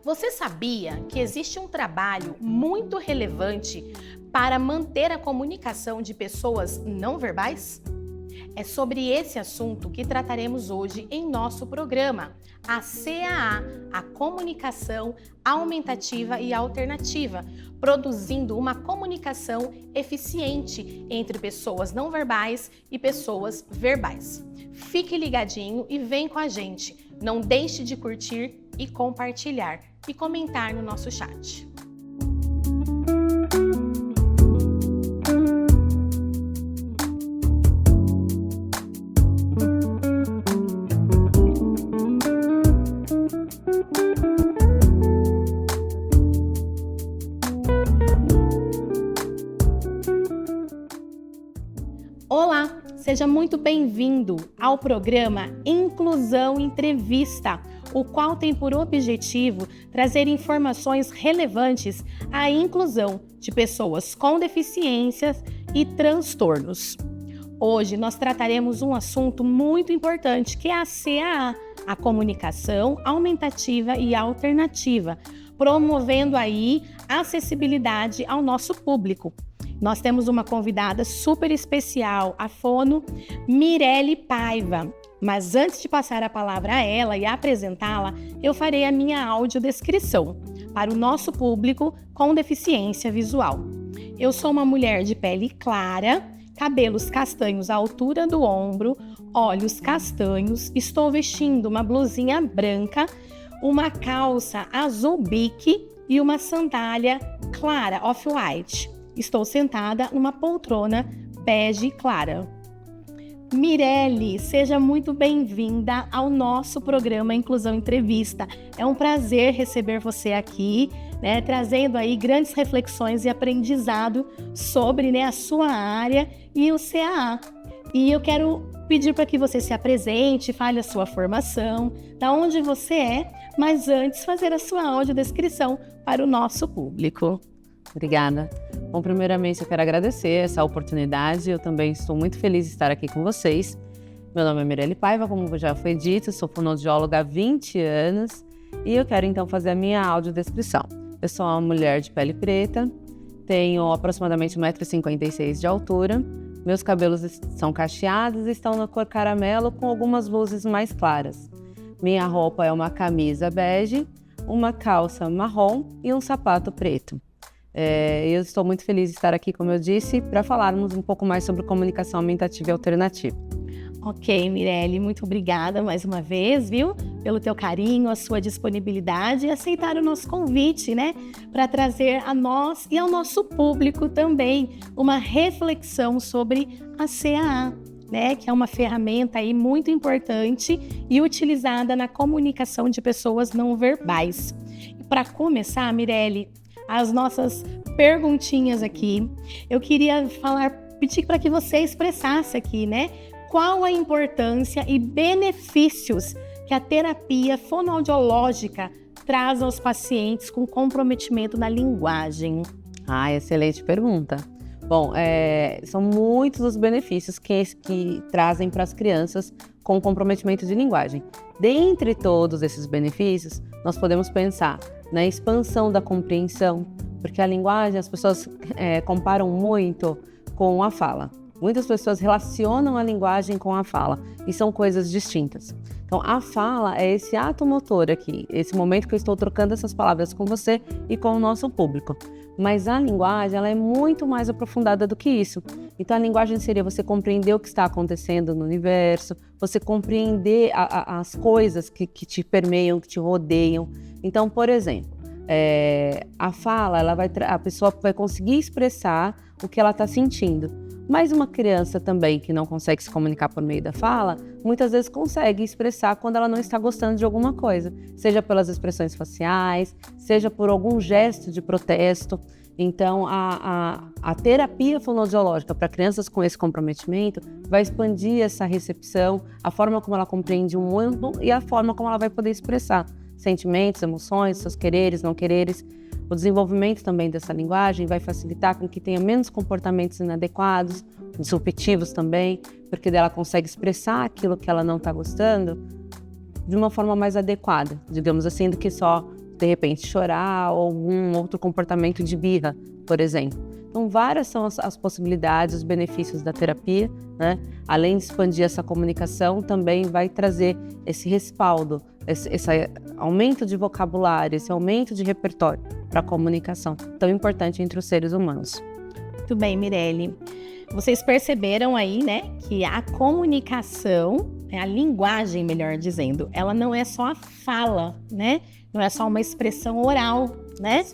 Você sabia que existe um trabalho muito relevante para manter a comunicação de pessoas não verbais? É sobre esse assunto que trataremos hoje em nosso programa, a CAA, a Comunicação Aumentativa e Alternativa, produzindo uma comunicação eficiente entre pessoas não verbais e pessoas verbais. Fique ligadinho e vem com a gente. Não deixe de curtir e compartilhar e comentar no nosso chat. Olá, seja muito bem-vindo ao programa Inclusão Entrevista, o qual tem por objetivo trazer informações relevantes à inclusão de pessoas com deficiências e transtornos. Hoje nós trataremos um assunto muito importante que é a CAA, a Comunicação Aumentativa e Alternativa, promovendo aí acessibilidade ao nosso público. Nós temos uma convidada super especial, a fono Mirelle Paiva. Mas antes de passar a palavra a ela e apresentá-la, eu farei a minha audiodescrição para o nosso público com deficiência visual. Eu sou uma mulher de pele clara, cabelos castanhos à altura do ombro, olhos castanhos, estou vestindo uma blusinha branca, uma calça azul bique e uma sandália clara, off-white. Estou sentada numa poltrona bege clara. Mirelle, seja muito bem-vinda ao nosso programa Inclusão Entrevista. É um prazer receber você aqui, trazendo aí grandes reflexões e aprendizado sobre a sua área e o CAA. E eu quero pedir para que você se apresente, fale a sua formação, da onde você é, mas antes fazer a sua audiodescrição para o nosso público. Obrigada. Bom, primeiramente eu quero agradecer essa oportunidade, eu também estou muito feliz de estar aqui com vocês. Meu nome é Mirelle Paiva, como já foi dito, sou fonoaudióloga há 20 anos e eu quero então fazer a minha audiodescrição. Eu sou uma mulher de pele preta, tenho aproximadamente 1,56 m de altura, meus cabelos são cacheados e estão na cor caramelo com algumas luzes mais claras. Minha roupa é uma camisa bege, uma calça marrom e um sapato preto. Eu estou muito feliz de estar aqui, como eu disse, para falarmos um pouco mais sobre comunicação aumentativa e alternativa. Ok, Mirelle, muito obrigada mais uma vez, pelo teu carinho, a sua disponibilidade e aceitar o nosso convite, para trazer a nós e ao nosso público também uma reflexão sobre a CAA, que é uma ferramenta aí muito importante e utilizada na comunicação de pessoas não verbais. Para começar, Mirelle, as nossas perguntinhas aqui, eu queria pedir para que você expressasse aqui, qual a importância e benefícios que a terapia fonoaudiológica traz aos pacientes com comprometimento na linguagem? Excelente pergunta. Bom, são muitos os benefícios que trazem para as crianças com comprometimento de linguagem. Dentre todos esses benefícios, nós podemos pensar na expansão da compreensão, porque a linguagem, as pessoas comparam muito com a fala. Muitas pessoas relacionam a linguagem com a fala e são coisas distintas. Então, a fala é esse ato motor aqui, esse momento que eu estou trocando essas palavras com você e com o nosso público. Mas a linguagem, ela é muito mais aprofundada do que isso. Então, a linguagem seria você compreender o que está acontecendo no universo, você compreender as coisas que te permeiam, que te rodeiam. Então, por exemplo, a fala, a pessoa vai conseguir expressar o que ela está sentindo. Mas uma criança também que não consegue se comunicar por meio da fala, muitas vezes consegue expressar quando ela não está gostando de alguma coisa, seja pelas expressões faciais, seja por algum gesto de protesto. Então, a terapia fonoaudiológica para crianças com esse comprometimento vai expandir essa recepção, a forma como ela compreende o mundo e a forma como ela vai poder expressar sentimentos, emoções, seus quereres, não quereres. O desenvolvimento também dessa linguagem vai facilitar com que tenha menos comportamentos inadequados, disruptivos também, porque ela consegue expressar aquilo que ela não está gostando de uma forma mais adequada, digamos assim, do que só de repente chorar ou algum outro comportamento de birra, por exemplo. Então, várias são as possibilidades, os benefícios da terapia, né? Além de expandir essa comunicação, também vai trazer esse respaldo, esse aumento de vocabulário, esse aumento de repertório para a comunicação, tão importante entre os seres humanos. Muito bem, Mirelle. Vocês perceberam aí, né, que a comunicação, a linguagem, melhor dizendo, ela não é só a fala, né? Não é só uma expressão oral, né?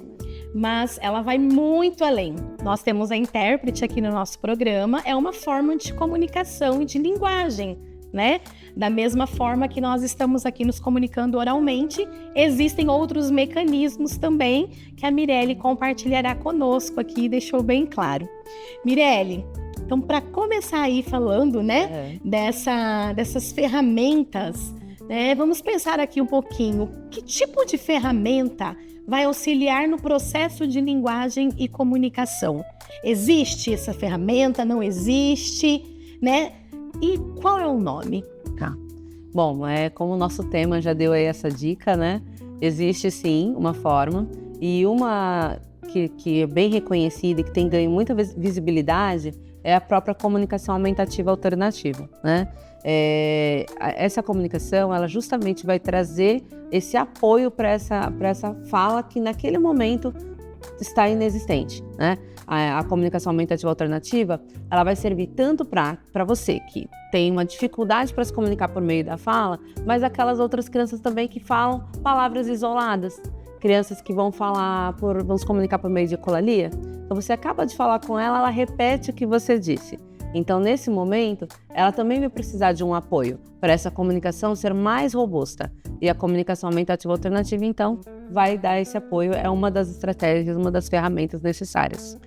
Mas ela vai muito além. Nós temos a intérprete aqui no nosso programa, é uma forma de comunicação e de linguagem, né? Da mesma forma que nós estamos aqui nos comunicando oralmente, existem outros mecanismos também que a Mirelle compartilhará conosco aqui e deixou bem claro. Mirelle, então para começar aí falando, né, dessas ferramentas, né, vamos pensar aqui um pouquinho, que tipo de ferramenta vai auxiliar no processo de linguagem e comunicação? Existe essa ferramenta? Não existe? Né? E qual é o nome? Tá. Bom, como o nosso tema já deu aí essa dica, né? Existe sim uma forma, e uma que é bem reconhecida e que tem ganho muita visibilidade é a própria comunicação aumentativa alternativa, né? Essa comunicação, ela justamente vai trazer esse apoio para essa fala que naquele momento está inexistente, né? A comunicação aumentativa alternativa, ela vai servir tanto para você que tem uma dificuldade para se comunicar por meio da fala, mas aquelas outras crianças também que falam palavras isoladas, crianças que vão se comunicar por meio de ecolalia. Então você acaba de falar com ela repete o que você disse. Então, nesse momento, ela também vai precisar de um apoio para essa comunicação ser mais robusta. E a comunicação aumentativa alternativa, então, vai dar esse apoio. É uma das estratégias, uma das ferramentas necessárias.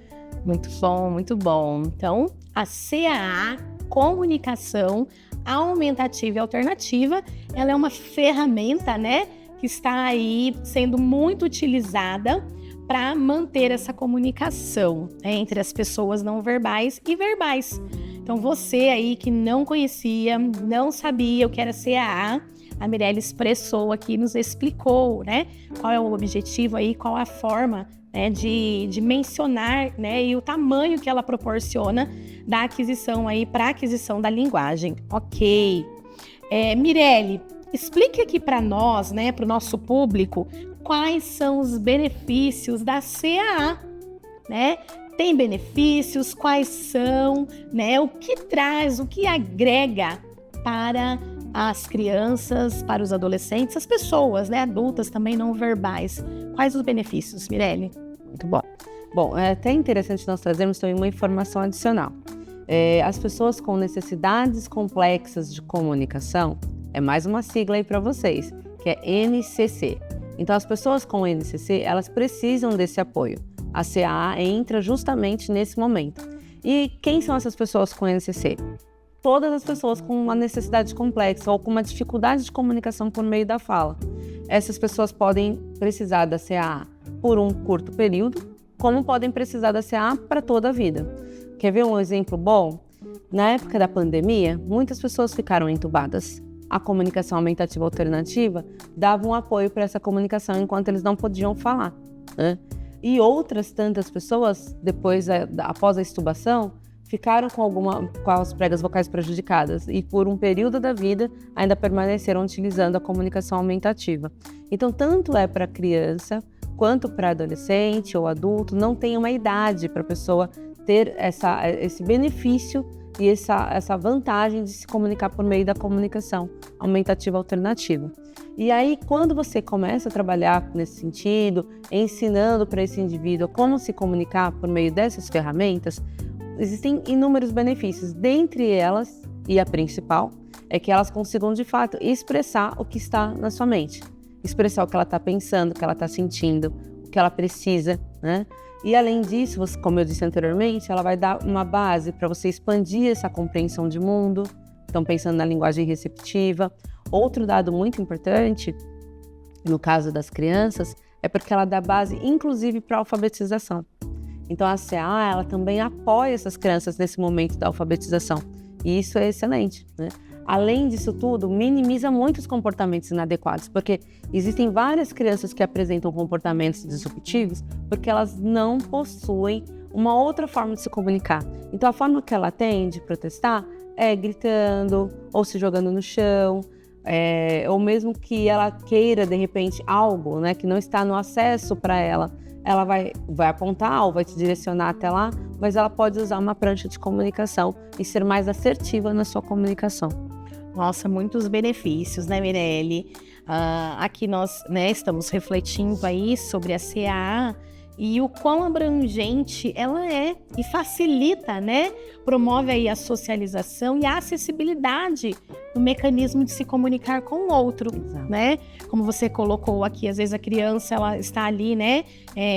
Muito bom, muito bom. Então, a CAA, Comunicação Aumentativa e Alternativa, ela é uma ferramenta, né, que está aí sendo muito utilizada para manter essa comunicação, né, entre as pessoas não verbais e verbais. Então, você aí que não conhecia, não sabia o que era CAA, a Mirelle expressou aqui, nos explicou, né, qual é o objetivo aí, qual a forma, né, de mencionar, né, e o tamanho que ela proporciona da aquisição aí para aquisição da linguagem. Ok. Mirelle, explique aqui para nós, né, para o nosso público, quais são os benefícios da CAA, né? Tem benefícios, quais são, né? O que traz, o que agrega para as crianças, para os adolescentes, as pessoas, né, adultas também não verbais. Quais os benefícios, Mirelle? Muito bom. Bom, é até interessante nós trazermos também uma informação adicional. As pessoas com necessidades complexas de comunicação, é mais uma sigla aí para vocês, que é NCC. Então, as pessoas com NCC, elas precisam desse apoio. A CAA entra justamente nesse momento. E quem são essas pessoas com NCC? Todas as pessoas com uma necessidade complexa ou com uma dificuldade de comunicação por meio da fala. Essas pessoas podem precisar da CAA por um curto período, como podem precisar da CAA para toda a vida. Quer ver um exemplo bom? Na época da pandemia, muitas pessoas ficaram entubadas. A comunicação aumentativa alternativa dava um apoio para essa comunicação enquanto eles não podiam falar, né? E outras tantas pessoas, após a extubação, ficaram com as pregas vocais prejudicadas e por um período da vida ainda permaneceram utilizando a comunicação aumentativa. Então, tanto é para criança quanto para adolescente ou adulto, não tem uma idade para a pessoa ter esse benefício e essa vantagem de se comunicar por meio da comunicação aumentativa alternativa. E aí, quando você começa a trabalhar nesse sentido, ensinando para esse indivíduo como se comunicar por meio dessas ferramentas, existem inúmeros benefícios. Dentre elas, e a principal, é que elas consigam de fato expressar o que está na sua mente. Expressar o que ela está pensando, o que ela está sentindo, o que ela precisa, né? E além disso, como eu disse anteriormente, ela vai dar uma base para você expandir essa compreensão de mundo. Então, pensando na linguagem receptiva. Outro dado muito importante, no caso das crianças, é porque ela dá base, inclusive, para a alfabetização. Então, a CAA, ela também apoia essas crianças nesse momento da alfabetização. E isso é excelente, né? Além disso tudo, minimiza muitos comportamentos inadequados, porque existem várias crianças que apresentam comportamentos disruptivos porque elas não possuem uma outra forma de se comunicar. Então, a forma que ela tem de protestar é gritando, ou se jogando no chão, ou mesmo que ela queira, de repente, algo, né, que não está no acesso para ela, ela vai apontar ou vai te direcionar até lá, mas ela pode usar uma prancha de comunicação e ser mais assertiva na sua comunicação. Nossa, muitos benefícios, né, Mirelle? Aqui nós, né, estamos refletindo aí sobre a CAA e o quão abrangente ela é e facilita, né? Promove aí a socialização e a acessibilidade no mecanismo de se comunicar com o outro, Exato. né? Como você colocou aqui, às vezes a criança ela está ali, né,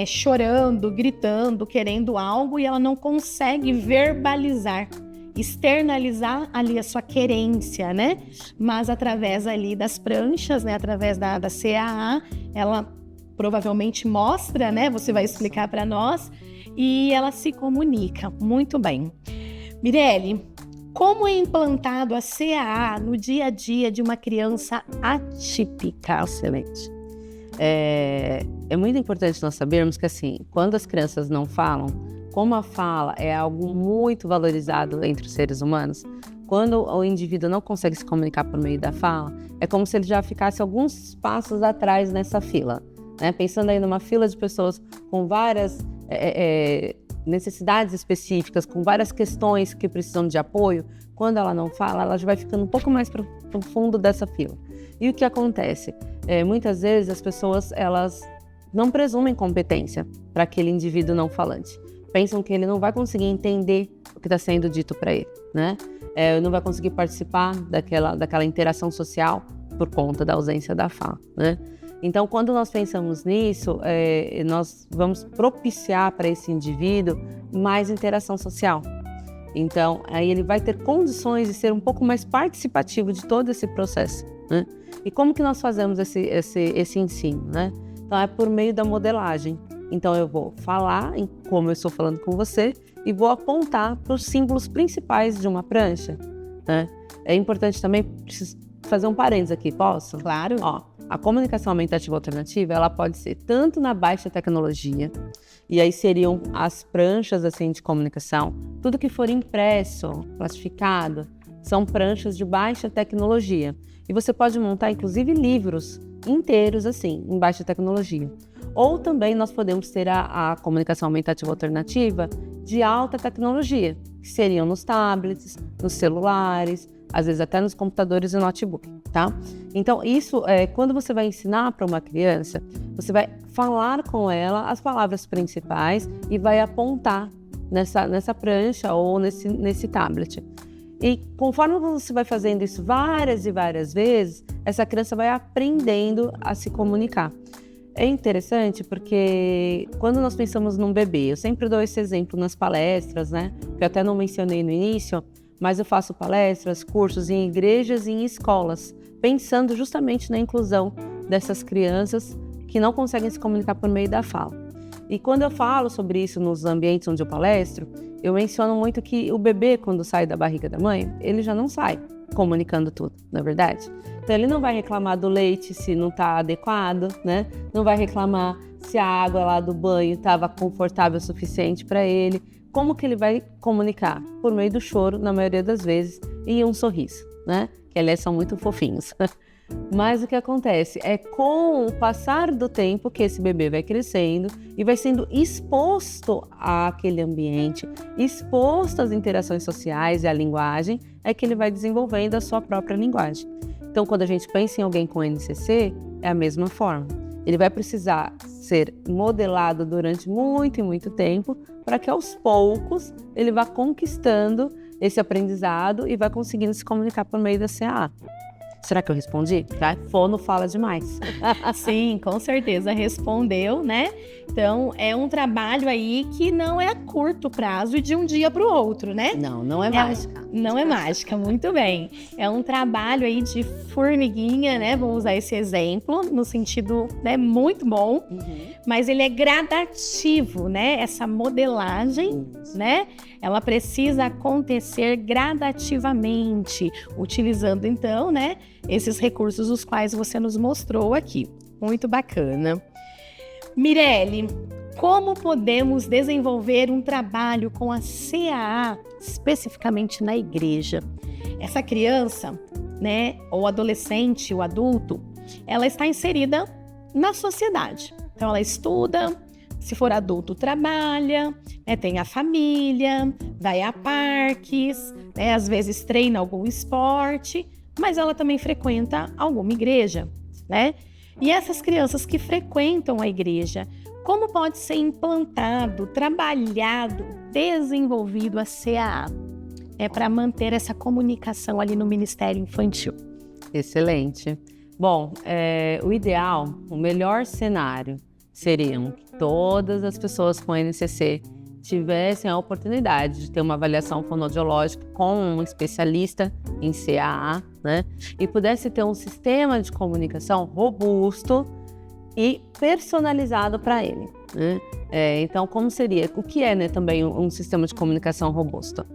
chorando, gritando, querendo algo e ela não consegue verbalizar, externalizar ali a sua querência, né? Mas através ali das pranchas, né, através da CAA, ela provavelmente mostra, né? Você vai explicar para nós e ela se comunica muito bem. Mirelle, como é implantado a CAA no dia a dia de uma criança atípica? Excelente. É muito importante nós sabermos que, assim, quando as crianças não falam, como a fala é algo muito valorizado entre os seres humanos, quando o indivíduo não consegue se comunicar por meio da fala, é como se ele já ficasse alguns passos atrás nessa fila, né? Pensando aí numa fila de pessoas com várias necessidades específicas, com várias questões que precisam de apoio, quando ela não fala, ela já vai ficando um pouco mais para o fundo dessa fila. E o que acontece? Muitas vezes as pessoas elas não presumem competência para aquele indivíduo não falante. Pensam que ele não vai conseguir entender o que está sendo dito para ele, né? Não vai conseguir participar daquela interação social por conta da ausência da fala, né? Então, quando nós pensamos nisso, nós vamos propiciar para esse indivíduo mais interação social. Então, aí ele vai ter condições de ser um pouco mais participativo de todo esse processo, né? E como que nós fazemos esse ensino, né? Então, é por meio da modelagem. Então, eu vou falar, como eu estou falando com você, e vou apontar para os símbolos principais de uma prancha, né? É importante também, preciso fazer um parênteses aqui, posso? Claro. Ó, a comunicação aumentativa alternativa, ela pode ser tanto na baixa tecnologia, e aí seriam as pranchas assim, de comunicação, tudo que for impresso, plastificado, são pranchas de baixa tecnologia. E você pode montar, inclusive, livros inteiros assim, em baixa tecnologia. Ou também nós podemos ter a comunicação aumentativa alternativa de alta tecnologia, que seriam nos tablets, nos celulares, às vezes até nos computadores e notebook, tá? Então, isso quando você vai ensinar para uma criança, você vai falar com ela as palavras principais e vai apontar nessa prancha ou nesse tablet. E conforme você vai fazendo isso várias e várias vezes, essa criança vai aprendendo a se comunicar. É interessante porque quando nós pensamos num bebê, eu sempre dou esse exemplo nas palestras, né? Que eu até não mencionei no início, mas eu faço palestras, cursos em igrejas e em escolas, pensando justamente na inclusão dessas crianças que não conseguem se comunicar por meio da fala. E quando eu falo sobre isso nos ambientes onde eu palestro, eu menciono muito que o bebê, quando sai da barriga da mãe, ele já não sai comunicando tudo, não é verdade? Então ele não vai reclamar do leite se não está adequado, né? Não vai reclamar se a água lá do banho estava confortável o suficiente para ele. Como que ele vai comunicar? Por meio do choro, na maioria das vezes, e um sorriso, né? Que aliás são muito fofinhos. Mas o que acontece é com o passar do tempo que esse bebê vai crescendo e vai sendo exposto àquele ambiente, exposto às interações sociais e à linguagem, é que ele vai desenvolvendo a sua própria linguagem. Então, quando a gente pensa em alguém com NCC, é a mesma forma. Ele vai precisar ser modelado durante muito e muito tempo para que aos poucos ele vá conquistando esse aprendizado e vá conseguindo se comunicar por meio da CAA. Será que eu respondi? Fono fala demais. Sim, com certeza respondeu, né? Então, é um trabalho aí que não é a curto prazo e de um dia para o outro, né? Não é mágica. Não é mágica, muito bem. É um trabalho aí de formiguinha, né? Vou usar esse exemplo no sentido, né, muito bom, mas ele é gradativo, né? Essa modelagem, né? Ela precisa acontecer gradativamente, utilizando então, né, esses recursos os quais você nos mostrou aqui. Muito bacana. Mirelle, como podemos desenvolver um trabalho com a CAA, especificamente na igreja? Essa criança, né, ou adolescente, ou adulto, ela está inserida na sociedade. Então, ela estuda, se for adulto, trabalha, né, tem a família, vai a parques, né, às vezes treina algum esporte, mas ela também frequenta alguma igreja, né? E essas crianças que frequentam a igreja, como pode ser implantado, trabalhado, desenvolvido a CAA? É para manter essa comunicação ali no Ministério Infantil. Excelente. Bom, o ideal, o melhor cenário seriam que todas as pessoas com NCC tivessem a oportunidade de ter uma avaliação fonoaudiológica com um especialista em CAA, né? E pudesse ter um sistema de comunicação robusto e personalizado para ele, né? Então, como seria? O que é, né, também um sistema de comunicação robusto?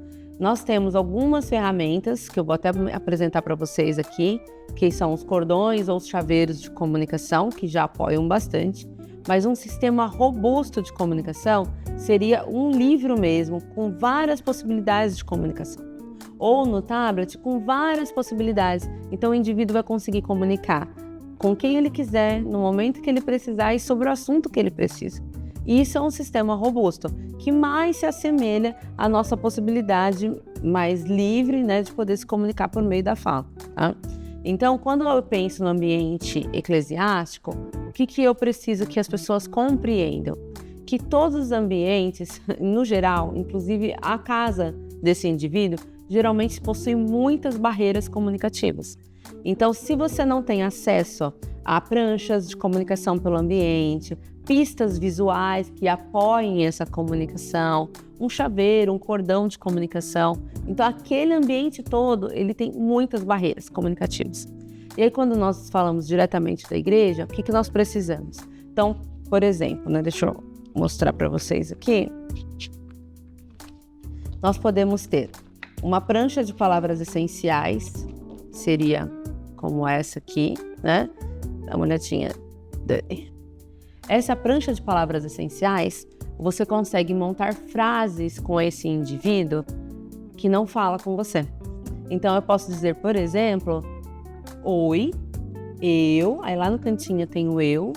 Nós temos algumas ferramentas que eu vou até apresentar para vocês aqui, que são os cordões ou os chaveiros de comunicação, que já apoiam bastante. Mas um sistema robusto de comunicação seria um livro mesmo, com várias possibilidades de comunicação. Ou no tablet, com várias possibilidades. Então o indivíduo vai conseguir comunicar com quem ele quiser, no momento que ele precisar e sobre o assunto que ele precisa. Isso é um sistema robusto, que mais se assemelha à nossa possibilidade mais livre, né, de poder se comunicar por meio da fala, tá? Então, quando eu penso no ambiente eclesiástico, o que eu preciso que as pessoas compreendam? Que todos os ambientes, no geral, inclusive a casa desse indivíduo, geralmente possuem muitas barreiras comunicativas. Então, se você não tem acesso a pranchas de comunicação pelo ambiente, pistas visuais que apoiem essa comunicação, um chaveiro, um cordão de comunicação. Então, aquele ambiente todo, ele tem muitas barreiras comunicativas. E aí, quando nós falamos diretamente da igreja, o que nós precisamos? Então, por exemplo, né, deixa eu mostrar para vocês aqui. Nós podemos ter uma prancha de palavras essenciais, seria como essa aqui, né? Dá uma olhadinha, Dani. Essa prancha de palavras essenciais, você consegue montar frases com esse indivíduo que não fala com você. Então, eu posso dizer, por exemplo, oi, eu, aí lá no cantinho tem o eu,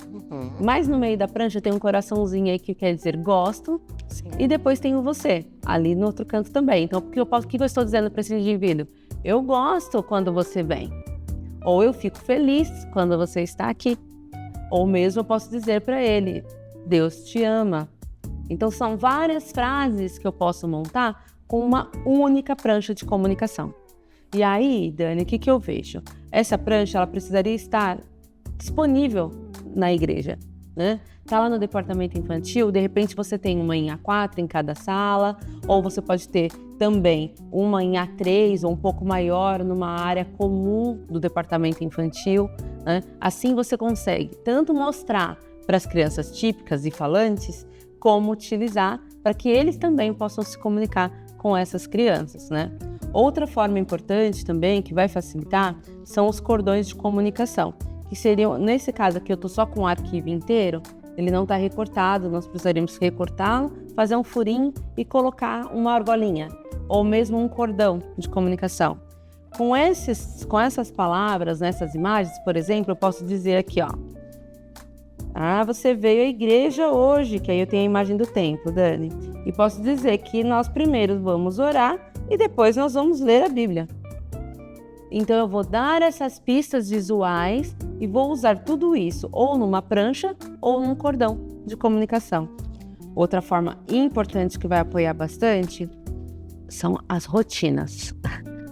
mas no meio da prancha tem um coraçãozinho aí que quer dizer gosto, sim, e depois tem o você, ali no outro canto também. Então, o que eu estou dizendo para esse indivíduo? Eu gosto quando você vem, ou eu fico feliz quando você está aqui. Ou mesmo eu posso dizer para ele, Deus te ama. Então são várias frases que eu posso montar com uma única prancha de comunicação. E aí, Dani, o que eu vejo? Essa prancha, ela precisaria estar disponível na igreja, né? Tá lá no departamento infantil, de repente você tem uma em A4 em cada sala, ou você pode ter também uma em A3 ou um pouco maior numa área comum do departamento infantil, né? Assim você consegue tanto mostrar para as crianças típicas e falantes, como utilizar para que eles também possam se comunicar com essas crianças, né? Outra forma importante também que vai facilitar são os cordões de comunicação, que seriam, nesse caso aqui eu estou só com o arquivo inteiro, ele não está recortado, nós precisaríamos recortá-lo, fazer um furinho e colocar uma argolinha, ou mesmo um cordão de comunicação. Com essas palavras, nessas imagens, por exemplo, eu posso dizer aqui, ó. Ah, você veio à igreja hoje, que aí eu tenho a imagem do templo, Dani. E posso dizer que nós primeiro vamos orar e depois nós vamos ler a Bíblia. Então eu vou dar essas pistas visuais e vou usar tudo isso ou numa prancha ou num cordão de comunicação. Outra forma importante que vai apoiar bastante são as rotinas.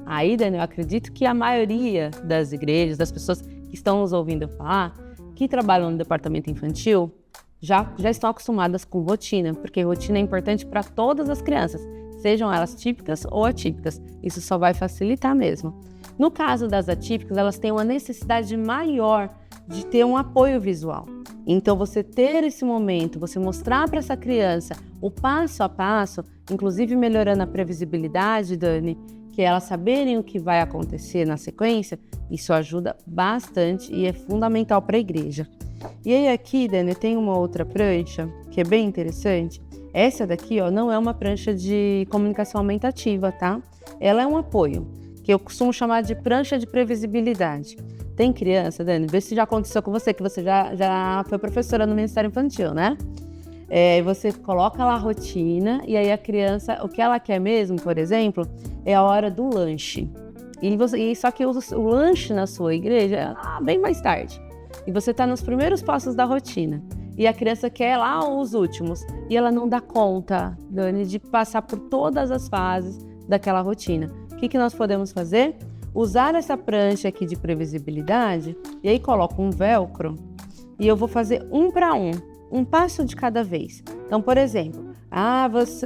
Aí, Dani, eu acredito que a maioria das igrejas, das pessoas que estão nos ouvindo falar, que trabalham no departamento infantil, já estão acostumadas com rotina, porque rotina é importante para todas as crianças, sejam elas típicas ou atípicas. Isso só vai facilitar mesmo. No caso das atípicas, elas têm uma necessidade maior de ter um apoio visual. Então, você ter esse momento, você mostrar para essa criança o passo a passo, inclusive melhorando a previsibilidade, Dani, que elas saberem o que vai acontecer na sequência, isso ajuda bastante e é fundamental para a igreja. E aí aqui, Dani, tem uma outra prancha que é bem interessante. Essa daqui, ó, não é uma prancha de comunicação aumentativa, tá? Ela é um apoio, que eu costumo chamar de prancha de previsibilidade. Tem criança, Dani, vê se já aconteceu com você, que você já foi professora no Ministério Infantil, né? Você coloca lá a rotina e aí a criança, o que ela quer mesmo, por exemplo, é a hora do lanche. Só que o lanche na sua igreja é bem mais tarde. E você está nos primeiros passos da rotina. E a criança quer lá os últimos. E ela não dá conta, Dani, de passar por todas as fases daquela rotina. O que nós podemos fazer? Usar essa prancha aqui de previsibilidade e aí coloco um velcro e eu vou fazer um para um passo de cada vez. Então, por exemplo,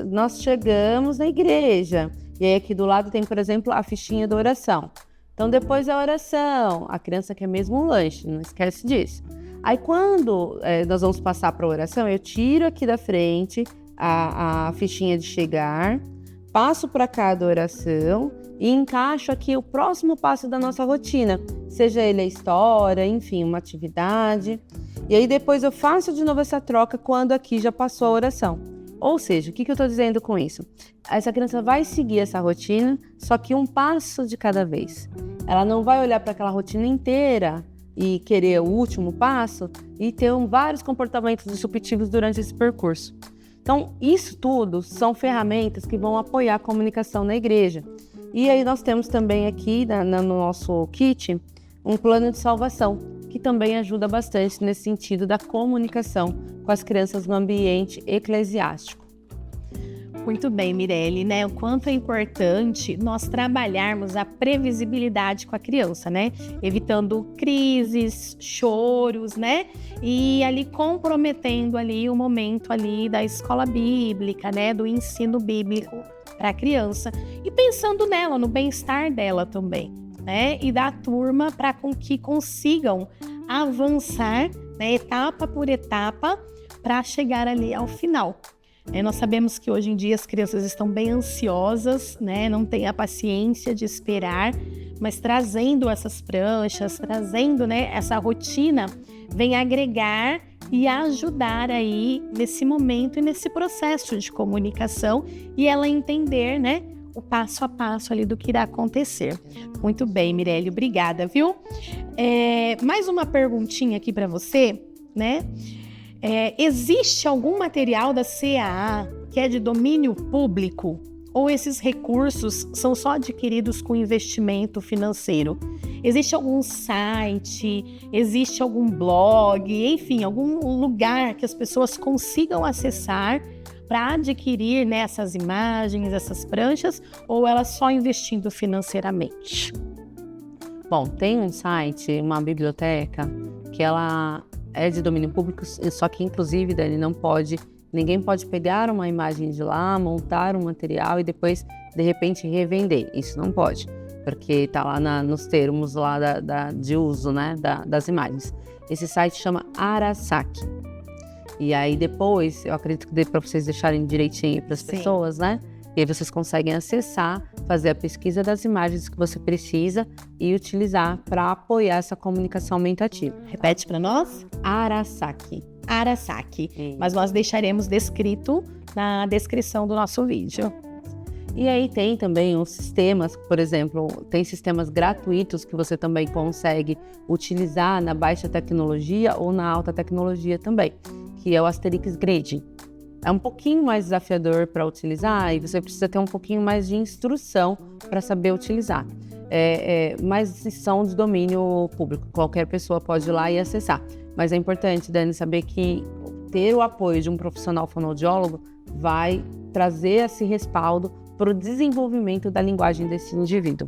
nós chegamos na igreja e aí aqui do lado tem, por exemplo, a fichinha da oração. Então, depois da oração, a criança quer mesmo um lanche, não esquece disso. Aí, quando nós vamos passar para a oração, eu tiro aqui da frente a fichinha de chegar, passo para cá da oração e encaixo aqui o próximo passo da nossa rotina, seja ele a história, enfim, uma atividade. E aí depois eu faço de novo essa troca quando aqui já passou a oração. Ou seja, o que eu estou dizendo com isso? Essa criança vai seguir essa rotina, só que um passo de cada vez. Ela não vai olhar para aquela rotina inteira e querer o último passo e ter vários comportamentos disruptivos durante esse percurso. Então, isso tudo são ferramentas que vão apoiar a comunicação na igreja. E aí nós temos também aqui no nosso kit um plano de salvação, que também ajuda bastante nesse sentido da comunicação com as crianças no ambiente eclesiástico. Muito bem, Mirelle, né? O quanto é importante nós trabalharmos a previsibilidade com a criança, né? Evitando crises, choros, né? E ali comprometendo ali o momento ali da escola bíblica, né? Do ensino bíblico para a criança e pensando nela, no bem-estar dela também, né? E da turma para que consigam avançar, né? Etapa por etapa para chegar ali ao final. Nós sabemos que hoje em dia as crianças estão bem ansiosas, né? Não têm a paciência de esperar, mas trazendo essas pranchas, trazendo, né, essa rotina, vem agregar e ajudar aí nesse momento e nesse processo de comunicação e ela entender, né, o passo a passo ali do que irá acontecer. Muito bem, Mirelle, obrigada, viu? Mais uma perguntinha aqui para você, né? Existe algum material da CAA que é de domínio público ou esses recursos são só adquiridos com investimento financeiro? Existe algum site, existe algum blog, enfim, algum lugar que as pessoas consigam acessar para adquirir, né, essas imagens, essas pranchas, ou elas só investindo financeiramente? Bom, tem um site, uma biblioteca, que ela é de domínio público, só que inclusive, Dani, ninguém pode pegar uma imagem de lá, montar um material e depois, de repente, revender. Isso não pode, porque está lá nos termos lá de uso, né, das imagens. Esse site chama Arasaki. E aí depois, eu acredito que dê para vocês deixarem direitinho para as pessoas, né? E aí vocês conseguem acessar, fazer a pesquisa das imagens que você precisa e utilizar para apoiar essa comunicação aumentativa. Repete para nós? Arasaki. Arasaki. Mas nós deixaremos descrito na descrição do nosso vídeo. E aí tem também os sistemas, por exemplo, tem sistemas gratuitos que você também consegue utilizar na baixa tecnologia ou na alta tecnologia também, que é o Asterix Grading. É um pouquinho mais desafiador para utilizar e você precisa ter um pouquinho mais de instrução para saber utilizar. Mas são de domínio público, qualquer pessoa pode ir lá e acessar. Mas é importante, Dani, saber que ter o apoio de um profissional fonoaudiólogo vai trazer esse respaldo para o desenvolvimento da linguagem desse indivíduo.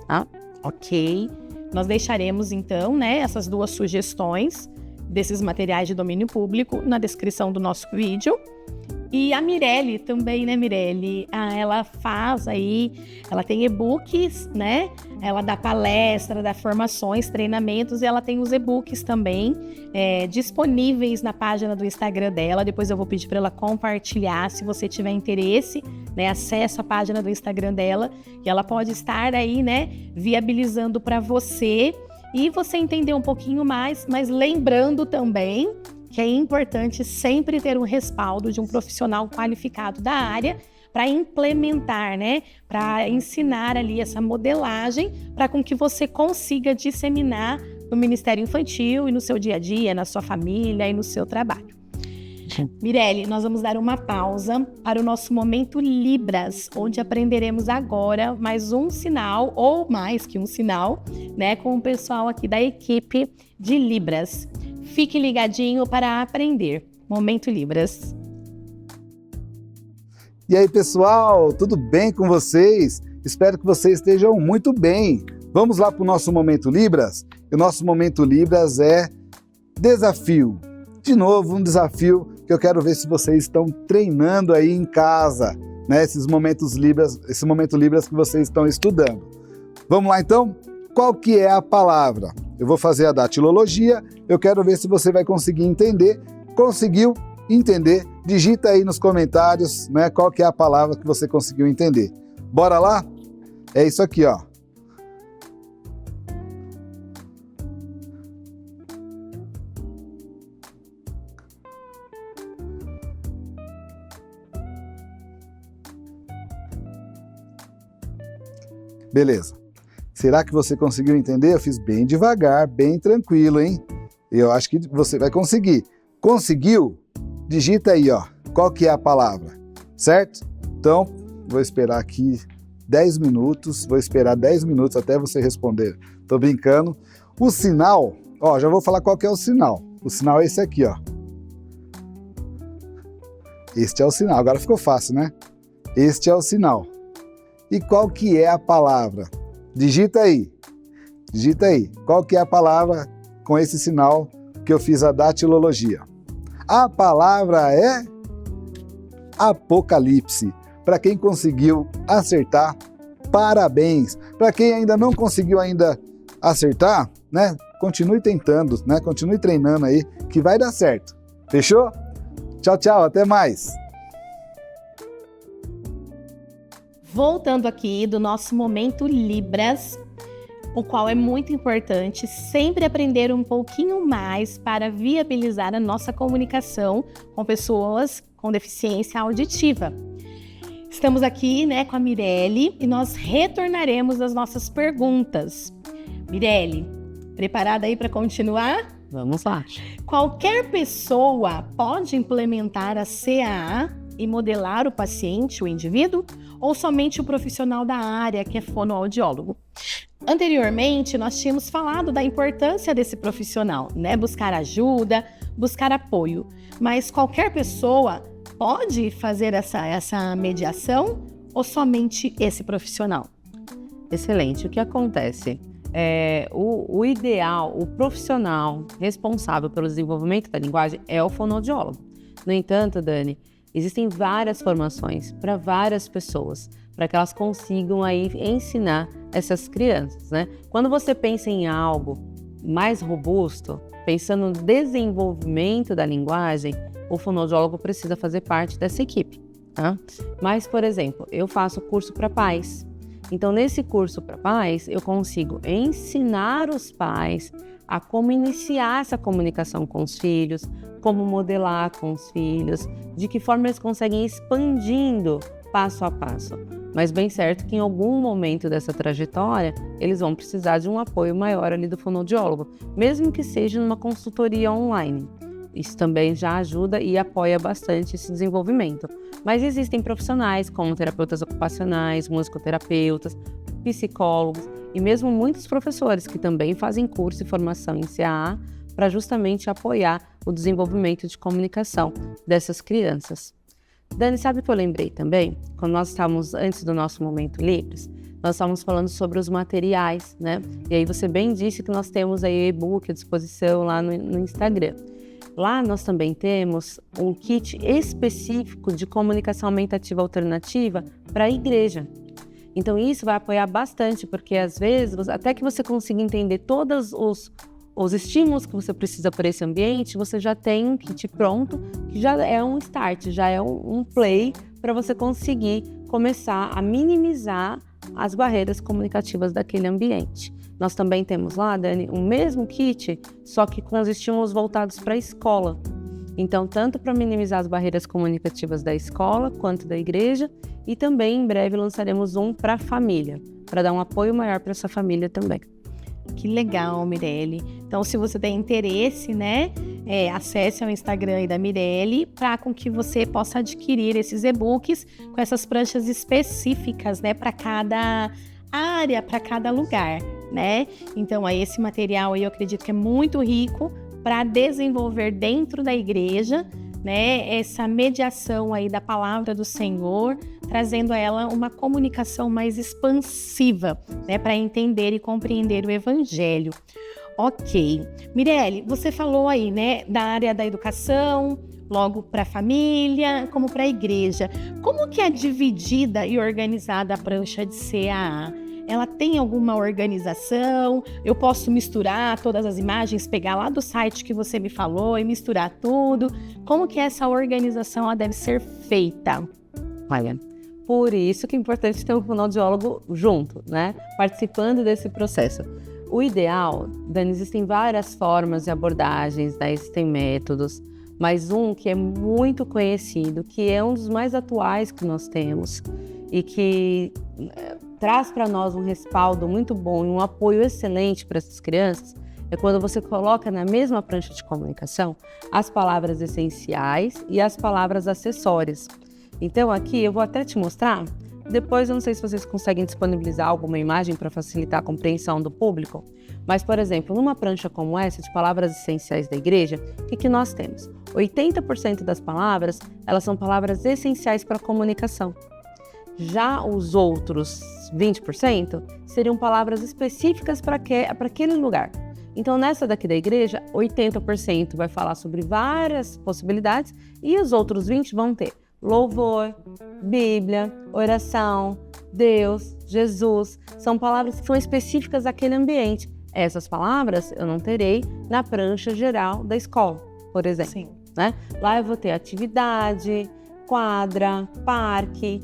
Tá? Ok. Nós deixaremos, então, né, essas duas sugestões desses materiais de domínio público na descrição do nosso vídeo. E a Mirelle também, né, Mirelle? Ela faz aí, ela tem e-books, né? Ela dá palestra, dá formações, treinamentos e ela tem os e-books também disponíveis na página do Instagram dela. Depois eu vou pedir para ela compartilhar, se você tiver interesse, né? Acesse a página do Instagram dela e ela pode estar aí, né? Viabilizando para você e você entender um pouquinho mais, mas lembrando também que é importante sempre ter um respaldo de um profissional qualificado da área para implementar, né? Para ensinar ali essa modelagem para com que você consiga disseminar no Ministério Infantil e no seu dia a dia, na sua família e no seu trabalho. Mirelle, nós vamos dar uma pausa para o nosso Momento Libras, onde aprenderemos agora mais um sinal, ou mais que um sinal, né? Com o pessoal aqui da equipe de Libras. Fique ligadinho para aprender. Momento Libras. E aí, pessoal, tudo bem com vocês? Espero que vocês estejam muito bem. Vamos lá para o nosso Momento Libras? E o nosso Momento Libras é desafio. De novo, um desafio que eu quero ver se vocês estão treinando aí em casa, né? Esse momento Libras que vocês estão estudando. Vamos lá, então? Qual que é a palavra? Eu vou fazer a datilologia, eu quero ver se você vai conseguir entender. Conseguiu entender? Digita aí nos comentários, né, qual que é a palavra que você conseguiu entender. Bora lá? É isso aqui, ó. Beleza. Será que você conseguiu entender? Eu fiz bem devagar, bem tranquilo, hein? Eu acho que você vai conseguir. Conseguiu? Digita aí, ó. Qual que é a palavra? Certo? Então, vou esperar aqui 10 minutos. Vou esperar 10 minutos até você responder. Tô brincando. O sinal, ó, já vou falar qual que é o sinal. O sinal é esse aqui, ó. Este é o sinal. Agora ficou fácil, né? Este é o sinal. E qual que é a palavra? Digita aí. Digita aí. Qual que é a palavra com esse sinal que eu fiz a datilologia? A palavra é Apocalipse. Para quem conseguiu acertar, parabéns. Para quem ainda não conseguiu acertar, né? Continue tentando, né? Continue treinando aí que vai dar certo. Fechou? Tchau, tchau. Até mais. Voltando aqui do nosso Momento Libras, o qual é muito importante sempre aprender um pouquinho mais para viabilizar a nossa comunicação com pessoas com deficiência auditiva. Estamos aqui, né, com a Mirelle e nós retornaremos às nossas perguntas. Mirelle, preparada aí para continuar? Vamos lá. Qualquer pessoa pode implementar a CAA e modelar o paciente, o indivíduo, ou somente o profissional da área, que é fonoaudiólogo? Anteriormente, nós tínhamos falado da importância desse profissional, né? Buscar ajuda, buscar apoio. Mas qualquer pessoa pode fazer essa mediação ou somente esse profissional? Excelente. O que acontece? O ideal, o profissional responsável pelo desenvolvimento da linguagem é o fonoaudiólogo. No entanto, Dani, existem várias formações para várias pessoas, para que elas consigam aí ensinar essas crianças, né? Quando você pensa em algo mais robusto, pensando no desenvolvimento da linguagem, o fonoaudiólogo precisa fazer parte dessa equipe, tá? Mas, por exemplo, eu faço curso para pais. Então, nesse curso para pais, eu consigo ensinar os pais a como iniciar essa comunicação com os filhos, como modelar com os filhos, de que forma eles conseguem ir expandindo passo a passo. Mas bem certo que em algum momento dessa trajetória, eles vão precisar de um apoio maior ali do fonoaudiólogo, mesmo que seja numa consultoria online. Isso também já ajuda e apoia bastante esse desenvolvimento. Mas existem profissionais como terapeutas ocupacionais, musicoterapeutas, psicólogos e mesmo muitos professores que também fazem curso e formação em CAA para justamente apoiar o desenvolvimento de comunicação dessas crianças. Dani, sabe o que eu lembrei também? Quando nós estávamos antes do nosso Momento Libras, nós estávamos falando sobre os materiais, né? E aí você bem disse que nós temos aí e-book à disposição lá no Instagram. Lá nós também temos um kit específico de comunicação aumentativa alternativa para a igreja. Então isso vai apoiar bastante, porque às vezes, até que você consiga entender todos os estímulos que você precisa para esse ambiente, você já tem um kit pronto, que já é um start, já é um play para você conseguir começar a minimizar as barreiras comunicativas daquele ambiente. Nós também temos lá, Dani, o mesmo kit, só que com os estímulos voltados para a escola. Então, tanto para minimizar as barreiras comunicativas da escola quanto da igreja, e também em breve lançaremos um para a família, para dar um apoio maior para essa família também. Que legal, Mirelle. Então, se você tem interesse, né, acesse ao Instagram aí da Mirelle para com que você possa adquirir esses e-books com essas pranchas específicas, né, para cada área, para cada lugar, né? Então, aí esse material aí eu acredito que é muito rico para desenvolver dentro da igreja, né, essa mediação aí da palavra do Senhor, trazendo a ela uma comunicação mais expansiva, né, para entender e compreender o Evangelho. Ok. Mirelle, você falou aí, né, da área da educação, logo para a família, como para a igreja. Como que é dividida e organizada a prancha de CAA? Ela tem alguma organização? Eu posso misturar todas as imagens, pegar lá do site que você me falou e misturar tudo? Como que essa organização ela deve ser feita? Olha, por isso que é importante ter um fonoaudiólogo junto, né? Participando desse processo. O ideal, Dani, existem várias formas de abordagens, né? Existem métodos, mas um que é muito conhecido, que é um dos mais atuais que nós temos e que traz para nós um respaldo muito bom e um apoio excelente para essas crianças, é quando você coloca na mesma prancha de comunicação as palavras essenciais e as palavras acessórias. Então aqui eu vou até te mostrar, depois eu não sei se vocês conseguem disponibilizar alguma imagem para facilitar a compreensão do público, mas, por exemplo, numa prancha como essa de palavras essenciais da igreja, o que nós temos? 80% das palavras, elas são palavras essenciais para a comunicação. Já os outros 20% seriam palavras específicas para aquele lugar. Então, nessa daqui da igreja, 80% vai falar sobre várias possibilidades e os outros 20% vão ter louvor, Bíblia, oração, Deus, Jesus. São palavras que são específicas daquele ambiente. Essas palavras eu não terei na prancha geral da escola, por exemplo. Sim. Né? Lá eu vou ter atividade, quadra, parque,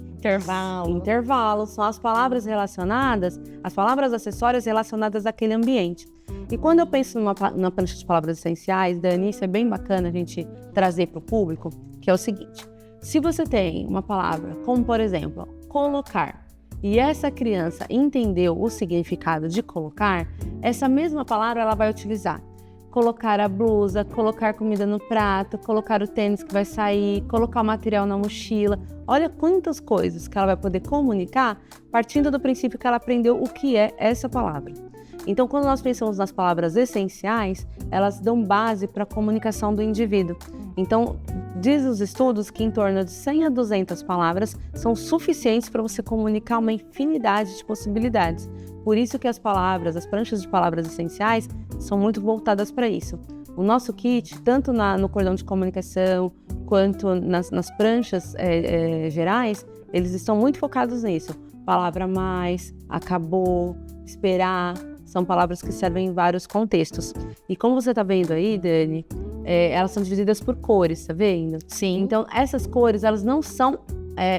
intervalo. São as palavras relacionadas, as palavras acessórias relacionadas àquele ambiente. E quando eu penso numa prancha de palavras essenciais, Dani, isso é bem bacana a gente trazer para o público, que é o seguinte: se você tem uma palavra, como por exemplo, colocar, e essa criança entendeu o significado de colocar, essa mesma palavra ela vai utilizar. Colocar a blusa, colocar comida no prato, colocar o tênis que vai sair, colocar o material na mochila. Olha quantas coisas que ela vai poder comunicar partindo do princípio que ela aprendeu o que é essa palavra. Então, quando nós pensamos nas palavras essenciais, elas dão base para a comunicação do indivíduo. Então, diz os estudos que em torno de 100 a 200 palavras são suficientes para você comunicar uma infinidade de possibilidades. Por isso que as pranchas de palavras essenciais são muito voltadas para isso. O nosso kit, tanto no cordão de comunicação quanto nas pranchas gerais, eles estão muito focados nisso. Palavra mais, acabou, esperar, são palavras que servem em vários contextos. E como você está vendo aí, Dani, elas são divididas por cores, tá vendo? Sim. Então, essas cores, elas não são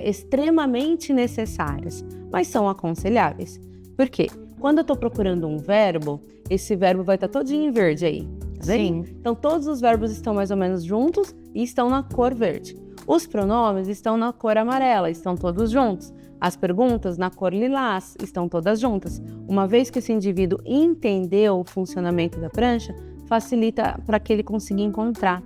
extremamente necessárias, mas são aconselháveis. Por quê? Quando eu estou procurando um verbo, esse verbo vai estar todinho em verde aí, tá vendo? Sim. Então, todos os verbos estão mais ou menos juntos e estão na cor verde. Os pronomes estão na cor amarela, estão todos juntos. As perguntas na cor lilás, estão todas juntas. Uma vez que esse indivíduo entendeu o funcionamento da prancha, facilita para que ele consiga encontrar.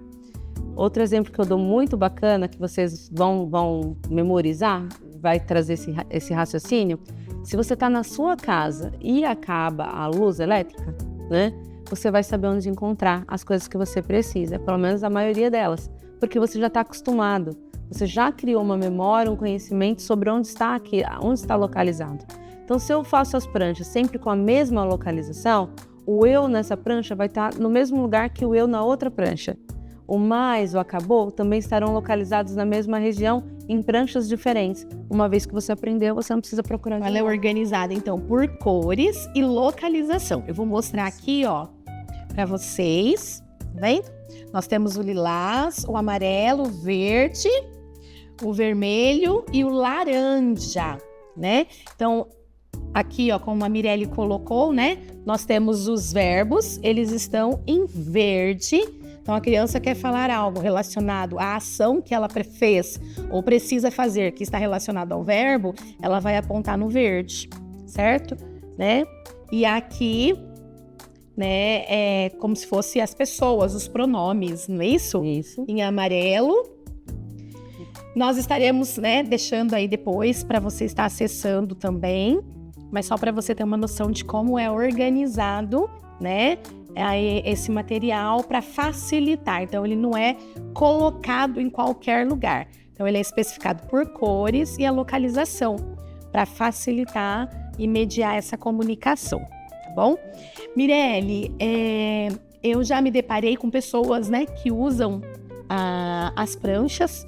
Outro exemplo que eu dou muito bacana, que vocês vão memorizar, vai trazer esse raciocínio. Se você está na sua casa e acaba a luz elétrica, né, você vai saber onde encontrar as coisas que você precisa, pelo menos a maioria delas, porque você já está acostumado. Você já criou uma memória, um conhecimento sobre onde está localizado. Então, se eu faço as pranchas sempre com a mesma localização, o eu nessa prancha vai estar no mesmo lugar que o eu na outra prancha. O mais, o acabou, também estarão localizados na mesma região em pranchas diferentes. Uma vez que você aprendeu, você não precisa procurar. Ela é organizada, então, por cores e localização. Eu vou mostrar aqui, ó, para vocês, tá vendo? Nós temos o lilás, o amarelo, o verde, o vermelho e o laranja, né? Então, aqui, ó, como a Mirelle colocou, né? Nós temos os verbos, eles estão em verde. Então, a criança quer falar algo relacionado à ação que ela fez ou precisa fazer, que está relacionado ao verbo, ela vai apontar no verde, certo? Né? E aqui, né, é como se fosse as pessoas, os pronomes, não é isso? Isso. Em amarelo. Nós estaremos, né, deixando aí depois para você estar acessando também, mas só para você ter uma noção de como é organizado, né, esse material para facilitar. Então, ele não é colocado em qualquer lugar. Então, ele é especificado por cores e a localização para facilitar e mediar essa comunicação, tá bom? Mirelle, eu já me deparei com pessoas, né, que usam as pranchas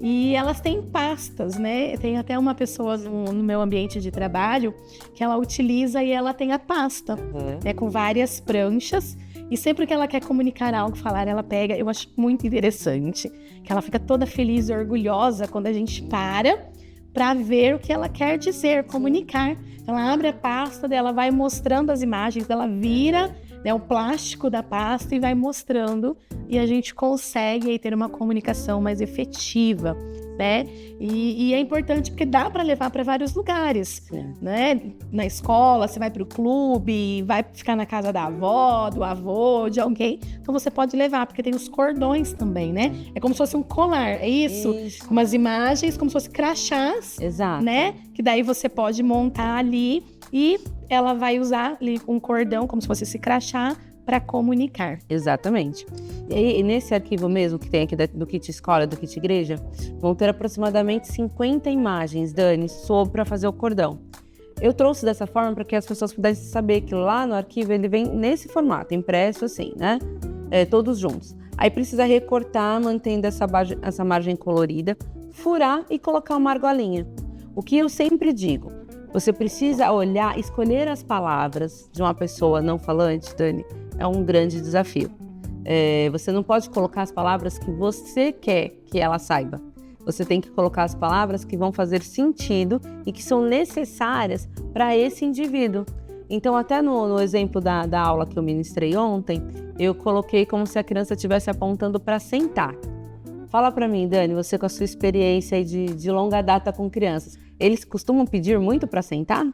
e elas têm pastas, né? Tem até uma pessoa no meu ambiente de trabalho que ela utiliza e ela tem a pasta, né, com várias pranchas. E sempre que ela quer comunicar algo, falar, ela pega. Eu acho muito interessante, que ela fica toda feliz e orgulhosa quando a gente para ver o que ela quer dizer, comunicar. Ela abre a pasta dela, vai mostrando as imagens, ela vira, né, o plástico da pasta e vai mostrando, e a gente consegue aí ter uma comunicação mais efetiva, né? E é importante porque dá para levar para vários lugares, né? Na escola, você vai para o clube, vai ficar na casa da avó, do avô, de alguém, então você pode levar, porque tem os cordões também, né? É como se fosse um colar, é isso? Com umas imagens, como se fosse crachás, exato, né? Que daí você pode montar ali e ela vai usar ali um cordão, como se fosse esse crachá, para comunicar. Exatamente. E nesse arquivo mesmo que tem aqui do kit escola, do kit igreja, vão ter aproximadamente 50 imagens, Dani, para fazer o cordão. Eu trouxe dessa forma para que as pessoas pudessem saber que lá no arquivo ele vem nesse formato, impresso assim, né? Todos juntos. Aí precisa recortar, mantendo essa margem colorida, furar e colocar uma argolinha. O que eu sempre digo, você precisa olhar, escolher as palavras de uma pessoa não falante, Dani, é um grande desafio. Você não pode colocar as palavras que você quer que ela saiba. Você tem que colocar as palavras que vão fazer sentido e que são necessárias para esse indivíduo. Então, até no exemplo da aula que eu ministrei ontem, eu coloquei como se a criança estivesse apontando para sentar. Fala para mim, Dani, você com a sua experiência aí de longa data com crianças, eles costumam pedir muito para sentar?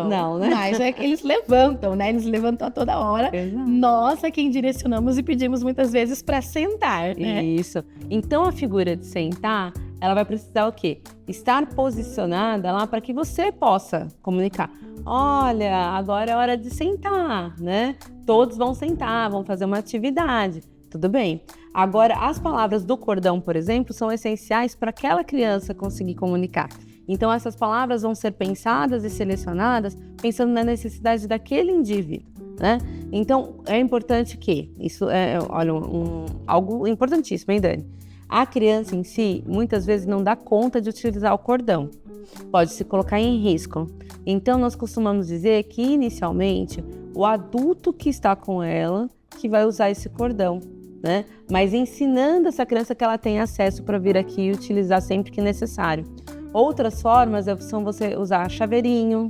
Não, né? Mas é que eles levantam, né? Eles levantam a toda hora. Exato. Nós é quem direcionamos e pedimos muitas vezes para sentar, né? Isso. Então, a figura de sentar, ela vai precisar o quê? Estar posicionada lá para que você possa comunicar. Olha, agora é hora de sentar, né? Todos vão sentar, vão fazer uma atividade. Tudo bem. Agora, as palavras do cordão, por exemplo, são essenciais para aquela criança conseguir comunicar. Então, essas palavras vão ser pensadas e selecionadas pensando na necessidade daquele indivíduo, né? Então, é importante que, isso é, olha, algo importantíssimo, hein, Dani? A criança em si, muitas vezes, não dá conta de utilizar o cordão. Pode se colocar em risco. Então, nós costumamos dizer que, inicialmente, o adulto que está com ela que vai usar esse cordão, né? Mas ensinando essa criança que ela tem acesso para vir aqui e utilizar sempre que necessário. Outras formas são você usar chaveirinho,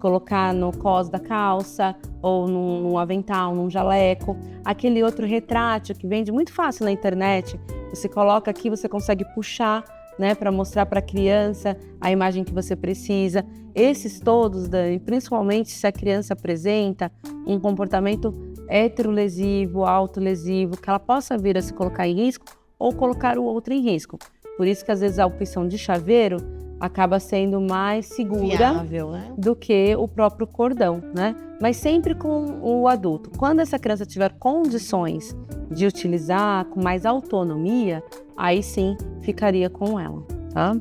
colocar no cós da calça, ou num avental, num jaleco. Aquele outro retrátil que vende muito fácil na internet, você coloca aqui, você consegue puxar, né, para mostrar para a criança a imagem que você precisa. Esses todos, Dani, principalmente se a criança apresenta um comportamento heterolesivo, autolesivo, que ela possa vir a se colocar em risco ou colocar o outro em risco. Por isso que às vezes a opção de chaveiro acaba sendo mais segura viável, né? do que o próprio cordão, né? Mas sempre com o adulto. Quando essa criança tiver condições de utilizar com mais autonomia, aí sim ficaria com ela, tá?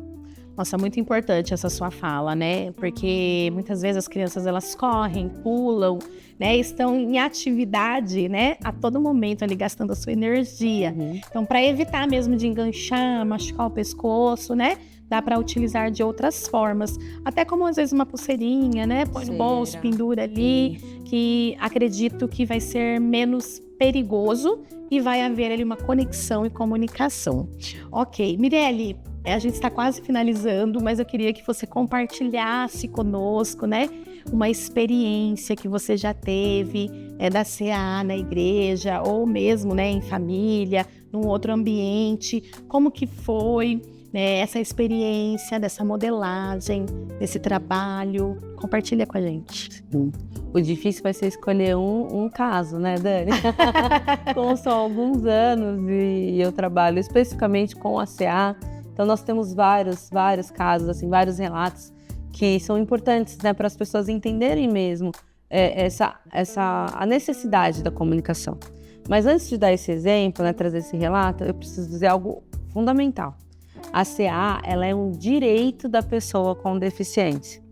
Nossa, muito importante essa sua fala, né? Porque muitas vezes as crianças, elas correm, pulam, né? Estão em atividade, né? A todo momento ali, gastando a sua energia. Então, para evitar mesmo de enganchar, machucar o pescoço, né? Dá para utilizar de outras formas. Até como, às vezes, uma pulseirinha, né? Põe no bolso, pendura ali, que acredito que vai ser menos perigoso e vai haver ali uma conexão e comunicação. Ok, Mirelle, a gente está quase finalizando, mas eu queria que você compartilhasse conosco, né, uma experiência que você já teve da CA na igreja ou mesmo, né, em família, num outro ambiente. Como que foi, né, essa experiência dessa modelagem, desse trabalho? Compartilha com a gente. O difícil vai ser escolher um caso, né, Dani? Como são alguns anos e eu trabalho especificamente com a CA, então nós temos vários casos, assim, vários relatos que são importantes, né, para as pessoas entenderem mesmo a necessidade da comunicação. Mas antes de dar esse exemplo, né, trazer esse relato, eu preciso dizer algo fundamental. A CA, ela é um direito da pessoa com deficiência.